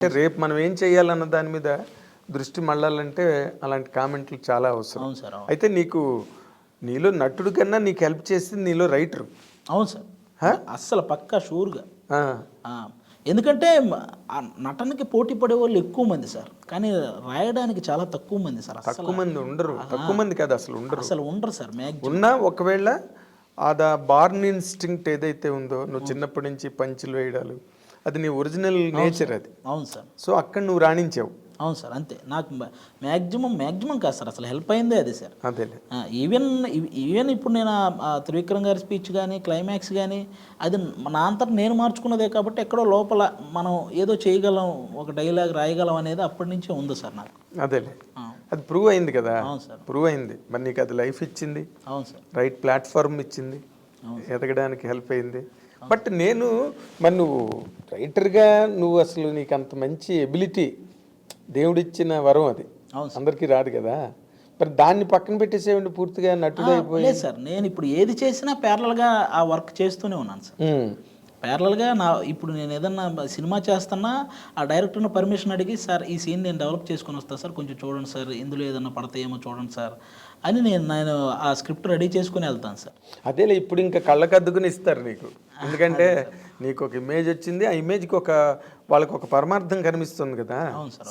అంటే రేపు మనం ఏం చేయాలన్న దాని మీద దృష్టి మళ్ళాలంటే అలాంటి కామెంట్లు చాలా అవసరం. అవును సార్. అయితే నీలో నటుడు కన్నా నీకు హెల్ప్ చేసింది నీలో రైటరు. అవును సార్, అస్సలు పక్కా షూర్గా. ఎందుకంటే నటనకి పోటీ పడే వాళ్ళు ఎక్కువ మంది సార్, కానీ రాయడానికి చాలా తక్కువ మంది సార్. తక్కువ మంది ఉండరు, తక్కువ మంది కాదు అసలు ఉండరు సార్. ఉన్నా ఒకవేళ అది బార్న్ ఇన్స్టింక్ట్ ఏదైతే ఉందో, నువ్వు చిన్నప్పటి నుంచి పంచులు వేయడాలు, అది నీ ఒరిజినల్ నేచర్ అది. అవును సార్. సో అక్కడ నువ్వు రాణించావు. అవును సార్, అంతే. నాకు మ్యాక్సిమం కాదు సార్, అసలు హెల్ప్ అయిందే అది సార్. అదే ఈవెన్ ఇప్పుడు నేను త్రివిక్రమ్ గారి స్పీచ్ కానీ క్లైమాక్స్ కానీ అది నా అంతటా నేను మార్చుకున్నదే కాబట్టి ఎక్కడో లోపల మనం ఏదో చేయగలం, ఒక డైలాగ్ రాయగలం అనేది అప్పటి నుంచే ఉంది సార్ నాకు. అదేలే, అది ప్రూవ్ అయింది కదా. అవును సార్, ప్రూవ్ అయింది. మరి నీకు అది లైఫ్ ఇచ్చింది. అవును సార్, రైట్ ప్లాట్ఫామ్ ఇచ్చింది, ఎదగడానికి హెల్ప్ అయింది. బట్ మరి నువ్వు రైటర్గా నువ్వు అసలు నీకు అంత మంచి ఎబిలిటీ దేవుడిచ్చిన వరం అది, అందరికీ రాదు కదా. మరి దాన్ని పక్కన పెట్టేసేవండి పూర్తిగా నటుడు అయిపోయి. లేదు సార్, నేను ఇప్పుడు ఏది చేసినా ప్యారలల్గా ఆ వర్క్ చేస్తూనే ఉన్నాను సార్. ప్యారలల్గా ఇప్పుడు నేను ఏదన్నా సినిమా చేస్తున్నా ఆ డైరెక్టర్ని పర్మిషన్ అడిగి, సార్ ఈ సీన్ నేను డెవలప్ చేసుకొని వస్తాను సార్, కొంచెం చూడండి సార్, ఇందులో ఏదన్నా పడతాయేమో చూడండి సార్ అని నేను ఆ స్క్రిప్ట్ రెడీ చేసుకుని వెళ్తాను సార్. అదేలే, ఇప్పుడు ఇంకా కళ్ళకద్దుకుని ఇస్తారు నీకు. ఎందుకంటే నీకు ఒక ఇమేజ్ వచ్చింది, ఆ ఇమేజ్కి వాళ్ళకి ఒక పరమార్థం కనిపిస్తుంది కదా,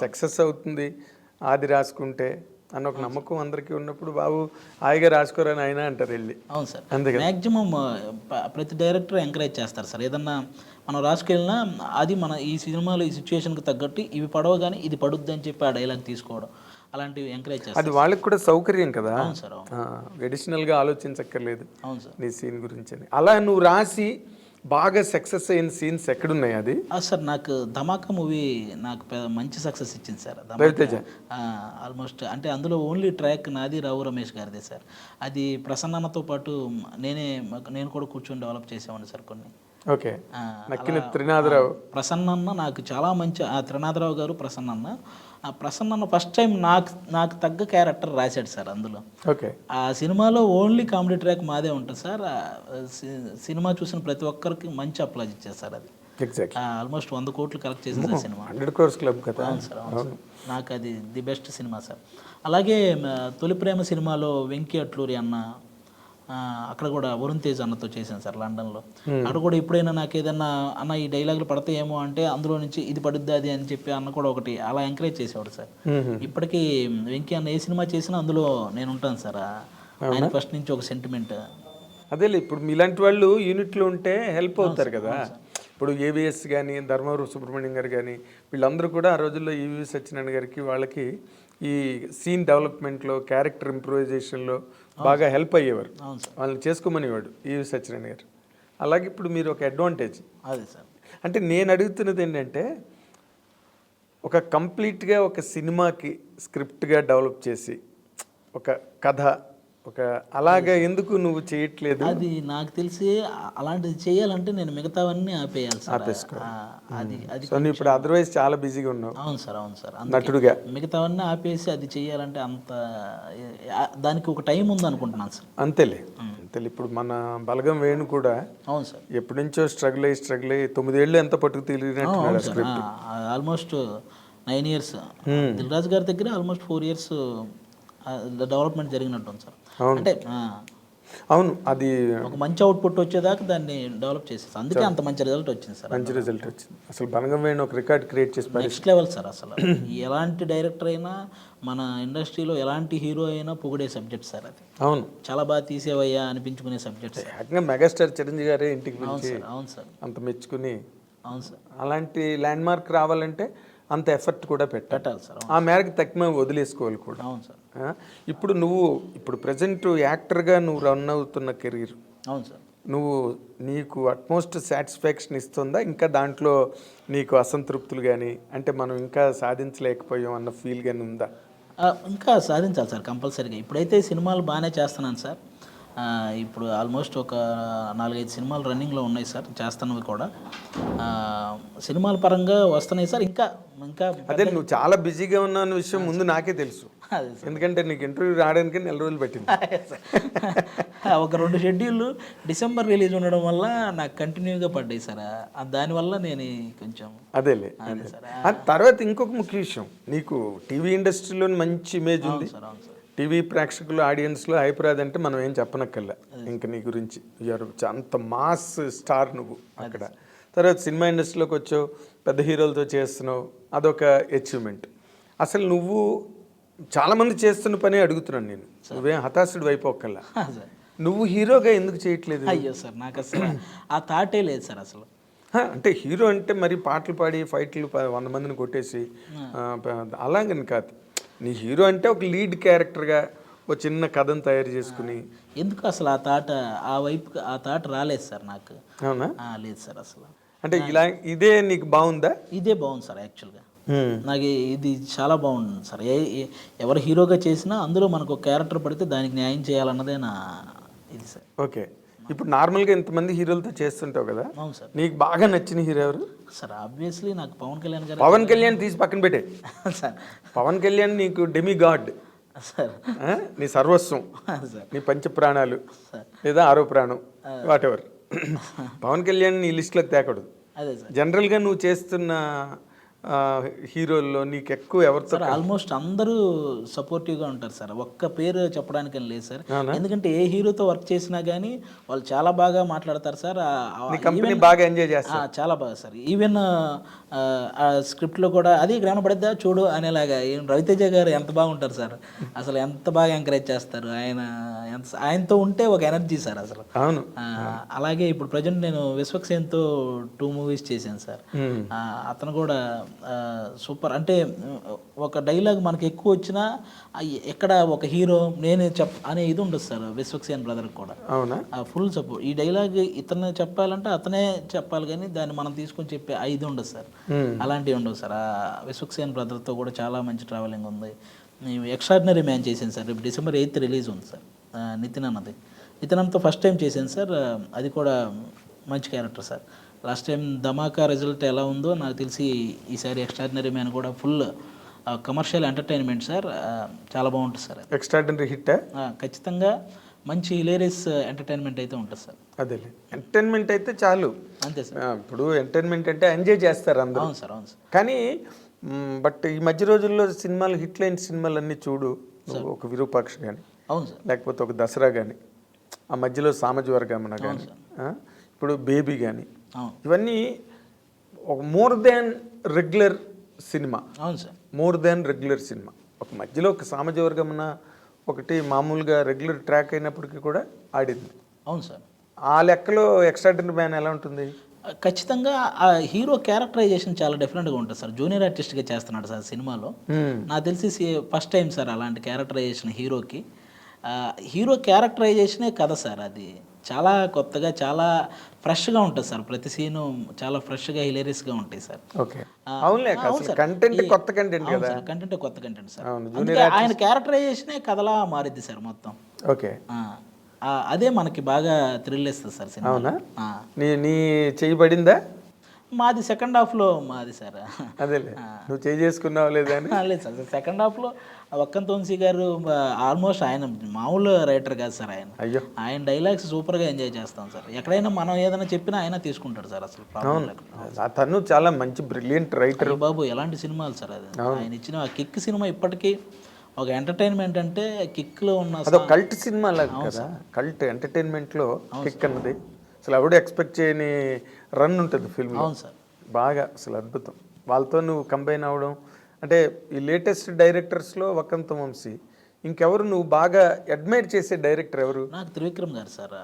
సక్సెస్ అవుతుంది ఆది రాసుకుంటే అన్న ఒక నమ్మకం అందరికీ ఉన్నప్పుడు, బాబు హాయిగా రాసుకోరని ఆయన అంటారు వెళ్ళి. అవును సార్, అందుకే మ్యాక్సిమం ప్రతి డైరెక్టర్ ఎంకరేజ్ చేస్తారు సార్. ఏదన్నా మనం రాసుకెళ్ళినా అది మన ఈ సినిమాలో ఈ సిచ్యువేషన్కి తగ్గట్టు ఇవి పడవ కానీ ఇది పడుద్ది అని చెప్పి ఆ డైలాగ్ తీసుకోవడం, అలాంటివి ఎంకరేజ్ చేస్తారు. అది వాళ్ళకి కూడా సౌకర్యం కదా. అవును సార్, అడిషనల్గా ఆలోచించక్కర్లేదు. అవును సార్, నీ సీన్ గురించి అని. అలా నువ్వు రాసి బాగా సక్సెస్ అయిన సీన్స్ ఎక్కడున్నాయి? అది సార్ నాకు ధమాకా మూవీ నాకు మంచి సక్సెస్ ఇచ్చింది సార్. రవితేజ ఆల్మోస్ట్ అంటే అందులో ఓన్లీ ట్రాక్ నాది, రావు రమేష్ గారిదే సార్. అది ప్రసన్నతో పాటు నేను కూడా కూర్చొని డెవలప్ చేసేవాడిని సార్ కొన్ని. ఓకే, నక్కిన త్రినాథరావు ప్రసన్న నాకు చాలా మంచి, త్రినాథరావు గారు ప్రసన్న ఫస్ట్ టైం నాకు తగ్గ క్యారెక్టర్ రాశాడు సార్ అందులో. ఓకే, ఆ సినిమాలో ఓన్లీ కామెడీ ట్రాక్ మాదే ఉంటుంది సార్. సినిమా చూసిన ప్రతి ఒక్కరికి మంచి అప్లాజ్ ఇచ్చారు సార్. అది ఆల్మోస్ట్ 100 కోట్లు కలెక్ట్ చేసింది సినిమా. 100 crores క్లబ్ కదా. అవును సార్, అవును సార్, నాకు అది ది బెస్ట్ సినిమా సార్. అలాగే తొలి ప్రేమ సినిమాలో వెంకీ అట్లూరి అన్న, అక్కడ కూడా వరుణ్ తేజ్ అన్నతో చేశాను సార్ లండన్లో. అక్కడ కూడా ఎప్పుడైనా నాకు ఏదన్నా అన్న ఈ డైలాగులు పడతాయేమో అంటే అందులో నుంచి ఇది పడుద్ది అది అని చెప్పి అన్న కూడా ఒకటి అలా ఎంకరేజ్ చేసేవాడు సార్. ఇప్పటికీ వెంకీ అన్న ఏ సినిమా చేసినా అందులో నేను ఉంటాను సార్. ఆయన ఫస్ట్ నుంచి ఒక సెంటిమెంట్. అదేలే, ఇప్పుడు మీలాంటి వాళ్ళు యూనిట్లో ఉంటే హెల్ప్ అవుతారు కదా. ఇప్పుడు ఏవిఎస్ కానీ, ధర్మవరం సుబ్రహ్మణ్యం గారు కానీ, వీళ్ళందరూ కూడా ఆ రోజుల్లో ఈవి సత్యనారాయణ గారికి వాళ్ళకి ఈ సీన్ డెవలప్మెంట్లో, క్యారెక్టర్ ఇంప్రూవైజేషన్లో బాగా హెల్ప్ అయ్యేవారు. వాళ్ళని చేసుకోమనేవాడు ఈవి సత్యనారాయణ గారు. అలాగే ఇప్పుడు మీరు ఒక అడ్వాంటేజ్ అదే సార్. అంటే నేను అడుగుతున్నది ఏంటంటే, ఒక కంప్లీట్గా ఒక సినిమాకి స్క్రిప్ట్గా డెవలప్ చేసి ఒక కథ అలాగా ఎందుకు నువ్వు చేయట్లేదు? అది నాకు తెలిసి అలాంటిది చేయాలంటే నేను మిగతావన్నీ ఆపేయాలి సార్. అది ఇప్పుడు అదర్వైజ్ చాలా బిజీగా ఉన్నావు. అవును సార్, అవును సార్, నటుడుగా మిగతావన్నీ ఆపేసి అది చేయాలంటే అంత దానికి ఒక టైం ఉంది అనుకుంటున్నాను సార్. అంతేలే. ఇప్పుడు మన బలగం వేణు కూడా అవును సార్ ఎప్పటి నుంచో స్ట్రగుల్ అయ్యి 9 ఏళ్ళు ఎంత పట్టుకు తెలియనట్టు ఆల్మోస్ట్ 9 years. దిల్ రాజు గారి దగ్గర ఆల్మోస్ట్ 4 years డెవలప్మెంట్ జరిగినట్టుంది సార్. అంటే అవును, అది ఒక మంచి అవుట్పుట్ వచ్చేదాకా దాన్ని డెవలప్ చేసేసి అందుకే అంత మంచి రిజల్ట్ వచ్చింది సార్. మంచి రిజల్ట్ వచ్చింది. అసలు బలగం వేణు ఒక రికార్డ్ క్రియేట్ చేసి నెక్స్ట్ లెవెల్ సార్. అసలు ఎలాంటి డైరెక్టర్ అయినా మన ఇండస్ట్రీలో ఎలాంటి హీరో అయినా పొగిడే సబ్జెక్ట్ సార్ అది. అవును, చాలా బాగా తీసేవయ్యా అనిపించుకునే సబ్జెక్ట్. మెగాస్టార్ చిరంజీవి గారే ఇంటికి అవును సార్ అంత మెచ్చుకుని. అవును సార్, అలాంటి ల్యాండ్ మార్క్ రావాలంటే అంత ఎఫర్ట్ కూడా పెట్టాలి సార్. ఆ మేరకు తక్కువ వదిలేసుకోవాలి కూడా. అవును సార్. ఇప్పుడు ప్రజెంట్ యాక్టర్గా నువ్వు రన్ అవుతున్న కెరీర్, అవును సార్, నీకు అట్మోస్ట్ సాటిస్ఫాక్షన్ ఇస్తుందా? ఇంకా దాంట్లో నీకు అసంతృప్తులు కానీ, అంటే మనం ఇంకా సాధించలేకపోయాం అన్న ఫీల్ కానీ ఉందా? ఇంకా సాధించాలి సార్ కంపల్సరీగా. ఇప్పుడైతే సినిమాలు బాగానే చేస్తున్నాను సార్. ఇప్పుడు ఆల్మోస్ట్ ఒక 4-5 సినిమాలు రన్నింగ్లో ఉన్నాయి సార్, చేస్తున్నవి కూడా. సినిమాల పరంగా వస్తున్నాయి సార్. ఇంకా అదే నువ్వు చాలా బిజీగా ఉన్న విషయం ముందు నాకే తెలుసు. అదే సార్. ఎందుకంటే నీకు ఇంటర్వ్యూ రావడానికి 4 రోజులు పట్టింది. ఒక 2 షెడ్యూళ్ళు డిసెంబర్ రిలీజ్ ఉండడం వల్ల నాకు కంటిన్యూగా పడ్డాయి సార్. దానివల్ల నేను కొంచెం అదేలే. అదే సార్. ఆ తర్వాత ఇంకొక ముఖ్య విషయం, నీకు టీవీ ఇండస్ట్రీలో మంచి ఇమేజ్ ఉంది. సార్ అవును సార్. టీవీ ప్రేక్షకులు ఆడియన్స్లో హైపరాది అంటే మనం ఏం చెప్పనక్కర్లే ఇంకా నీ గురించి. అంత మాస్ స్టార్ నువ్వు అక్కడ. తర్వాత సినిమా ఇండస్ట్రీలోకి వచ్చావు, పెద్ద హీరోలతో చేస్తున్నావు, అదొక అచీవ్మెంట్. అసలు నువ్వు చాలామంది చేస్తున్న పని అడుగుతున్నాను నేను, నువ్వేం హతాశుడు అయిపోకల్లా. సార్ నువ్వు హీరోగా ఎందుకు చేయట్లేదు? అయ్యో సార్ నాకు అసలు ఆ థాటే లేదు సార్ అసలు. అంటే హీరో అంటే మరి పాటలు పాడి ఫైట్లు 100 మందిని కొట్టేసి అలాగని కాదు. నీ హీరో అంటే ఒక లీడ్ క్యారెక్టర్గా ఒక చిన్న కథను తయారు చేసుకుని. ఎందుకు అసలు ఆ వైపు ఆ థాట్ రాలేదు సార్ నాకు. అవునా? లేదు సార్ అసలు. అంటే ఇలా ఇదే నీకు బాగుందా? ఇదే బాగుంది సార్ యాక్చువల్గా. నాకు ఇది చాలా బాగుంది సార్. ఎవరు హీరోగా చేసినా అందులో మనకు ఒక క్యారెక్టర్ పడితే దానికి న్యాయం చేయాలన్నదే నా ఇది సార్. ఓకే. ఇప్పుడు నార్మల్గా ఇంతమంది హీరోలతో చేస్తుంటావు కదా, అవును సార్. నీకు బాగా నచ్చిన హీరో ఎవరు? సార్ ఆబ్వియస్లీ నాకు పవన్ కళ్యాణ్ గారు. పవన్ కళ్యాణ్ తీసి పక్కన పెట్టే సార్. పవన్ కళ్యాణ్ నీకు డెమి గాడ్ సార్, నీ సర్వస్వం, సార్, నీ పంచ ప్రాణాలు సార్. లేదా 6వ ప్రాణం, వాట్ ఎవర్. పవన్ కళ్యాణ్ నీ లిస్టులోకి తేకూడదు. అదే సార్. జనరల్గా నువ్వు చేస్తున్న హీరోల్లో నీకు ఎక్కువ ఎవరితో? సార్ ఆల్మోస్ట్ అందరూ సపోర్టివ్గా ఉంటారు సార్. ఒక్క పేరు చెప్పడానికి లేదు సార్. ఎందుకంటే ఏ హీరోతో వర్క్ చేసినా కానీ వాళ్ళు చాలా బాగా మాట్లాడతారు సార్. కంపెనీ బాగా ఎంజాయ్ చేస్తారు. చాలా బాగా సార్. ఈవెన్ ఆ స్క్రిప్ట్లో కూడా అది గ్రహణపడిద్దా చూడు అనేలాగా రవితేజ గారు ఎంత బాగుంటారు సార్. అసలు ఎంత బాగా ఎంకరేజ్ చేస్తారు ఆయనతో ఉంటే ఒక ఎనర్జీ సార్ అసలు. అవును. అలాగే ఇప్పుడు ప్రజెంట్ నేను విశ్వక్సేన్తో 2 మూవీస్ చేశాను సార్. అతను కూడా సూపర్. అంటే ఒక డైలాగ్ మనకి ఎక్కువ వచ్చినా ఎక్కడ ఒక హీరో నేనే అనే ఇది ఉండదు సార్ విశ్వక్సేన్ బ్రదర్కి కూడా. అవునా? Full support. ఈ డైలాగ్ ఇతను చెప్పాలంటే అతనే చెప్పాలి కానీ దాన్ని మనం తీసుకొని చెప్పే ఇది ఉండదు సార్. అలాంటివి ఉండవు సార్. విశ్వక్సేన్ బ్రదర్తో కూడా చాలా మంచి ట్రావెలింగ్ ఉంది. ఎక్స్ట్రాడినరీ మ్యాన్ చేశాను సార్. రేపు December 8th రిలీజ్ ఉంది సార్. నితిన్ అన్నతో ఫస్ట్ టైం చేశాను సార్. అది కూడా మంచి క్యారెక్టర్ సార్. లాస్ట్ టైం ధమాకా రిజల్ట్ ఎలా ఉందో నాకు తెలిసి ఈసారి ఎక్స్ట్రాడినరీ మ్యాన్ కూడా ఫుల్ కమర్షియల్ ఎంటర్టైన్మెంట్ సార్. చాలా బాగుంటుంది సార్. ఎక్స్ట్రాడినరీ హిట్ ఖచ్చితంగా మంచి హిలేరియస్ ఎంటర్టైన్మెంట్ అయితే ఉంటుంది సార్. అదే ఎంటర్టైన్మెంట్ అయితే చాలు, అంతే సార్. ఇప్పుడు ఎంటర్టైన్మెంట్ అంటే ఎంజాయ్ చేస్తారు అందరూ. అవును సార్, అవును సార్. కానీ బట్ ఈ మధ్య రోజుల్లో సినిమాలు హిట్ లైన్ సినిమాలు అన్నీ చూడు, ఒక విరూపాక్ష కానీ, అవును సార్, లేకపోతే ఒక దసరా కానీ, ఆ మధ్యలో సామజవర్గమన కానీ, ఇప్పుడు బేబీ కానీ, ఇవన్నీ ఒక మోర్ దాన్ రెగ్యులర్ సినిమా. అవును sir, more than regular cinema. ఒక మధ్యలో ఒక సామజవర్గమన ఒకటి మామూలుగా రెగ్యులర్ ట్రాక్ అయినప్పటికీ కూడా ఆడింది. అవును సార్. ఆ లెక్కలో ఎక్స్ట్రాడినరీ మ్యాన్ ఎలా ఉంటుంది? ఖచ్చితంగా ఆ హీరో క్యారెక్టరైజేషన్ చాలా డిఫరెంట్గా ఉంటుంది సార్. జూనియర్ ఆర్టిస్ట్గా చేస్తున్నాడు సార్ సినిమాలో. నాకు తెలిసి ఫస్ట్ టైం సార్ అలాంటి క్యారెక్టరైజేషన్ హీరోకి. హీరో క్యారెక్టరైజేషనే కదా సార్, అది చాలా కొత్తగా చాలా ఫ్రెష్గా ఉంటుంది సార్. ప్రతి సీను చాలా ఫ్రెష్గా హిలేరియస్గా ఉంటాయి సార్. ఓకే, అవునులే, కంటెంట్ కొత్త కంటెంట్ కదా, కంటెంట్ కొత్త కంటెంట్ సార్. అందుకే ఆయన క్యారెక్టరైజేషనే కథలా మారిద్ది సార్ మొత్తం. ఓకే, అదే మనకి బాగా థ్రిల్ ఇస్తుంది సార్ సినిమా. అవునా? నీ చేయబడిందా? మాది సెకండ్ హాఫ్లో మాది సార్. అదే నువ్వు చేసుకున్నావు లేదా? లేదు సార్, సెకండ్ హాఫ్లో వక్కంత్ వంశీ గారు ఆల్మోస్ట్ ఆయన మామూలు రైటర్ కాదు సార్. ఆయన డైలాగ్స్ సూపర్గా ఎంజాయ్ చేస్తాం సార్. ఎక్కడైనా మనం ఏదైనా చెప్పినా ఆయన తీసుకుంటాడు సార్. అసలు తను చాలా మంచి బ్రిలియంట్ రైటర్ బాబు. ఎలాంటి సినిమాలు సార్ అది. ఆయన ఇచ్చిన ఆ కిక్ సినిమా ఇప్పటికీ ఒక ఎంటర్టైన్మెంట్ అంటే కిక్లో ఉన్న కల్ట్ సినిమా లాగా కదా. కల్ట్ ఎంటర్టైన్మెంట్లో కిక్ అన్నది అసలు ఎవడు ఎక్స్పెక్ట్ చేయని రన్ ఉంటుంది ఫిల్మ్. అవును సార్, బాగా అసలు అద్భుతం. వాళ్ళతో నువ్వు కంబైన్ అవ్వడం అంటే ఈ లేటెస్ట్ డైరెక్టర్స్లో వక్కంత్ వంశీ. ఇంకెవరు నువ్వు బాగా అడ్మైర్ చేసే డైరెక్టర్ ఎవరు? నాకు త్రివిక్రమ్ గారు సార్.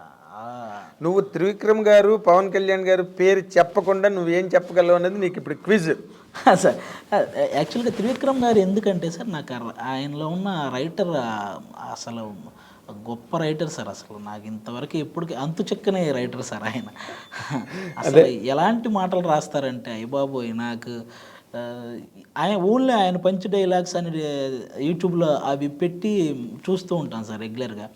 నువ్వు త్రివిక్రమ్ గారు, పవన్ కళ్యాణ్ గారు పేరు చెప్పకుండా నువ్వేం చెప్పగలవు అనేది నీకు ఇప్పుడు క్విజ్ సార్. యాక్చువల్గా త్రివిక్రమ్ గారు ఎందుకంటే సార్ నాకు ఆయనలో ఉన్న రైటర్ అసలు గొప్ప రైటర్ సార్. అసలు నాకు ఇంతవరకు ఎప్పటికీ అంతు చెక్కనే రైటర్ సార్ ఆయన. అసలు ఎలాంటి మాటలు రాస్తారంటే అయ్య బాబోయ్, నాకు ఆయన ఓన్లీ ఆయన పంచ్ డైలాగ్స్ అని యూట్యూబ్లో అవి పెట్టి చూస్తూ ఉంటాను సార్ రెగ్యులర్గా.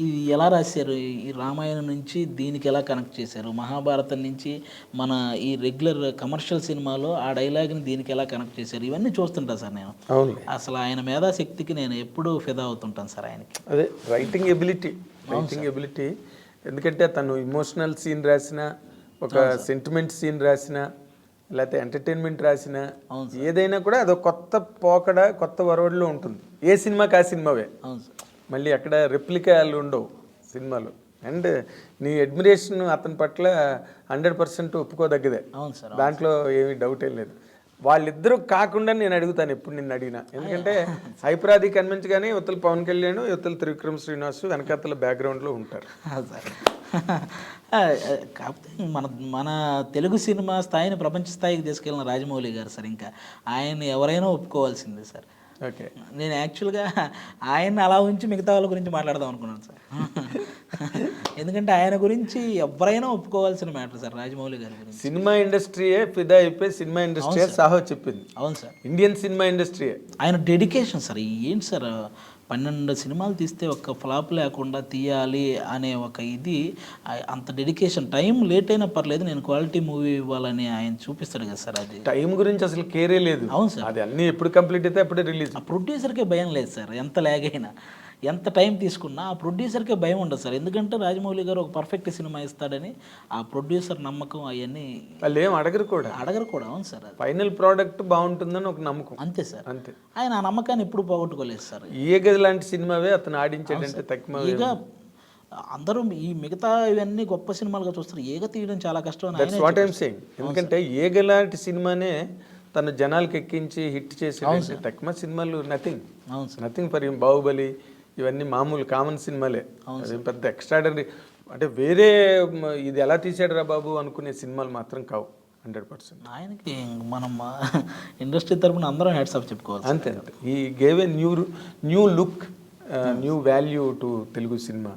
ఇది ఎలా రాశారు, ఈ రామాయణం నుంచి దీనికి ఎలా కనెక్ట్ చేశారు, మహాభారతం నుంచి మన ఈ రెగ్యులర్ కమర్షియల్ సినిమాలో ఆ డైలాగ్ని దీనికి ఎలా కనెక్ట్ చేశారు, ఇవన్నీ చూస్తుంటా సార్ నేను. అవును, అసలు ఆయన మేధాశక్తికి నేను ఎప్పుడూ ఫిదా అవుతుంటాను సార్ ఆయనకి. అదే రైటింగ్ ఎబిలిటీ. ఎందుకంటే తను ఇమోషనల్ సీన్ రాసిన, ఒక సెంటిమెంట్ సీన్ రాసిన, లేకపోతే ఎంటర్టైన్మెంట్ రాసిన, ఏదైనా కూడా అదొక కొత్త పోకడ, కొత్త వరవడిలో ఉంటుంది. ఏ సినిమాకి ఆ సినిమావే. అవును సార్. మళ్ళీ అక్కడ రెప్లికాలు ఉండవు సినిమాలో. అండ్ నీ అడ్మిరేషన్ అతని పట్ల 100% ఒప్పుకోదగ్గదే. అవును సార్. దాంట్లో ఏమీ డౌట్ ఏం లేదు. వాళ్ళిద్దరూ కాకుండా నేను అడుగుతాను ఎప్పుడు నిన్ను అడిగినా. ఎందుకంటే హైపరాది కన్విన్స్ కానీ యువతల పవన్ కళ్యాణ్, యువతల త్రివిక్రమ్ శ్రీనివాస్ వెనకాతల బ్యాక్గ్రౌండ్లో ఉంటారు. సార్ కాకపోతే మన తెలుగు సినిమా స్థాయిని ప్రపంచ స్థాయికి తీసుకెళ్ళిన రాజమౌళి గారు సార్. ఇంకా ఆయన్ని ఎవరైనా ఒప్పుకోవాల్సిందే సార్. ఓకే, నేను యాక్చువల్గా ఆయన్ని అలా ఉంచి మిగతా వాళ్ళ గురించి మాట్లాడదాం అనుకున్నాను సార్. ఎందుకంటే ఆయన గురించి ఎవరైనా ఒప్పుకోవాల్సిన మ్యాటర్ సార్ రాజమౌళి గారి గురించి. సినిమా ఇండస్ట్రీయే ఫిదా అయిపోయి సినిమా ఇండస్ట్రీయే సాహో చెప్పింది. అవును సార్. ఇండియన్ సినిమా ఇండస్ట్రీయే ఆయన డెడికేషన్ సార్. ఏంటి సార్ 12 సినిమాలు తీస్తే ఒక్క ఫ్లాప్ లేకుండా తీయాలి అనే ఒక ఇది, అంత డెడికేషన్. టైం లేట్ అయినా పర్లేదు, నేను క్వాలిటీ మూవీ ఇవ్వాలని ఆయన చూపిస్తాడు కదా సార్. అది టైం గురించి అసలు కేరే లేదు. అవును సార్. అది అన్నీ ఎప్పుడు కంప్లీట్ అయితే అప్పుడే రిలీజ్. ఆ ప్రొడ్యూసర్కే భయం లేదు సార్. ఎంత లాగ్ అయినా, ఎంత టైం తీసుకున్నా ఆ ప్రొడ్యూసర్కే భయం ఉండదు సార్. ఎందుకంటే రాజమౌళి గారు ఒక పర్ఫెక్ట్ సినిమా ఇస్తాడని ఆ ప్రొడ్యూసర్ నమ్మకం, అవన్నీ వాళ్ళు ఏం అడగరు కూడా. అవును సార్. అది ఫైనల్ ప్రోడక్ట్ బాగుంటుందని ఒక నమ్మకం, అంతే సార్. అంతే. ఆయన ఆ నమ్మకాన్ని ఎప్పుడు పోగొట్టుకోలేదు సార్. ఈగ లాంటి సినిమావే అతను ఆడించాడంటే తక్కువ. ఈగ అందరూ ఈ మిగతా ఇవన్నీ గొప్ప సినిమాలుగా చూస్తారు, ఈగ తీయడం చాలా కష్టం అని దట్స్ వాట్ ఐఎమ్ సేయింగ్. ఎందుకంటే ఈగ లాంటి సినిమానే తన జనాలకు ఎక్కించి హిట్ చేసి తక్కువ సినిమాలు నథింగ్. అవును sir. Nothing for him. Baahubali ఇవన్నీ మామూలు కామన్ సినిమాలే. అదేం పెద్ద ఎక్స్ట్రాడనరీ అంటే వేరే ఇది ఎలా తీసాడు రా బాబు అనుకునే సినిమాలు మాత్రం కావు 100%. ఆయనకి మనం ఇండస్ట్రీ తరపున అందరం హ్యాట్స్ ఆఫ్ చెప్పుకోవాలి. అంతే. ఈ gave a new look, new value to Telugu cinema.